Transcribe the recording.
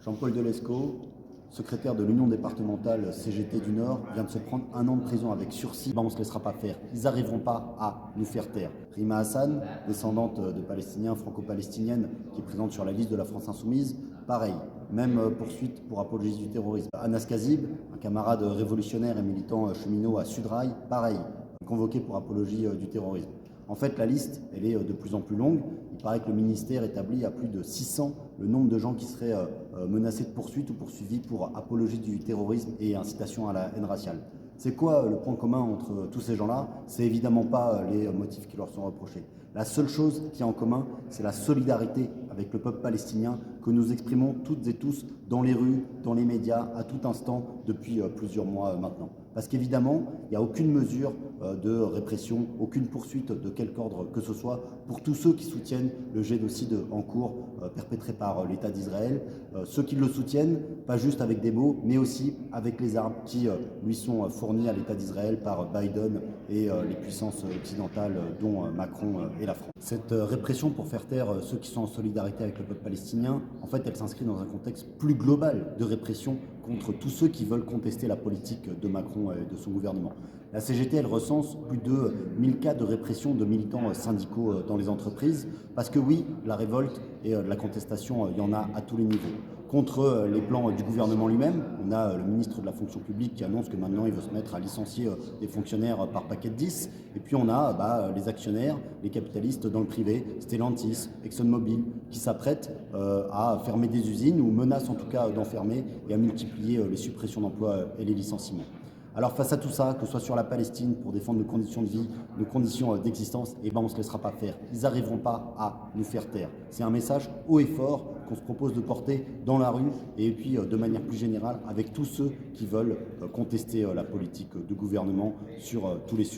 Jean-Paul Delesco, secrétaire de l'Union départementale CGT du Nord, vient de se prendre 1 an de prison avec sursis. On ne se laissera pas faire. Ils n'arriveront pas à nous faire taire. Rima Hassan, descendante de Palestiniens, franco-palestinienne, qui est présente sur la liste de la France Insoumise, pareil. Même poursuite pour apologie du terrorisme. Anas Kazib, un camarade révolutionnaire et militant cheminot à Sudrail, pareil, convoqué pour apologie du terrorisme. En fait, la liste, elle est de plus en plus longue. Il paraît que le ministère établit à plus de 600 le nombre de gens qui seraient menacés de poursuite ou poursuivis pour apologie du terrorisme et incitation à la haine raciale. C'est quoi le point commun entre tous ces gens-là? C'est évidemment pas les motifs qui leur sont reprochés. La seule chose qui est en commun, c'est la solidarité avec le peuple palestinien que nous exprimons toutes et tous dans les rues, dans les médias, à tout instant, depuis plusieurs mois maintenant. Parce qu'évidemment, il n'y a aucune mesure de répression, aucune poursuite de quelque ordre que ce soit pour tous ceux qui soutiennent le génocide en cours perpétré par l'État d'Israël. Ceux qui le soutiennent, pas juste avec des mots, mais aussi avec les armes qui lui sont fournies à l'État d'Israël par Biden et les puissances occidentales dont Macron et la France. Cette répression pour faire taire ceux qui sont en solidarité avec le peuple palestinien, en fait, elle s'inscrit dans un contexte plus global de répression contre tous ceux qui veulent contester la politique de Macron et de son gouvernement. La CGT, elle recense plus de 1000 cas de répression de militants syndicaux dans les entreprises, parce que oui, la révolte et la contestation, il y en a à tous les niveaux. Contre les plans du gouvernement lui-même, on a le ministre de la fonction publique qui annonce que maintenant il veut se mettre à licencier des fonctionnaires par paquet de 10. Et puis on a les actionnaires, les capitalistes dans le privé, Stellantis, ExxonMobil, qui s'apprêtent à fermer des usines ou menacent en tout cas d'enfermer et à multiplier les suppressions d'emplois et les licenciements. Alors face à tout ça, que ce soit sur la Palestine pour défendre nos conditions de vie, nos conditions d'existence, on ne se laissera pas faire. Ils n'arriveront pas à nous faire taire. C'est un message haut et fort qu'on se propose de porter dans la rue et puis de manière plus générale avec tous ceux qui veulent contester la politique de gouvernement sur tous les sujets.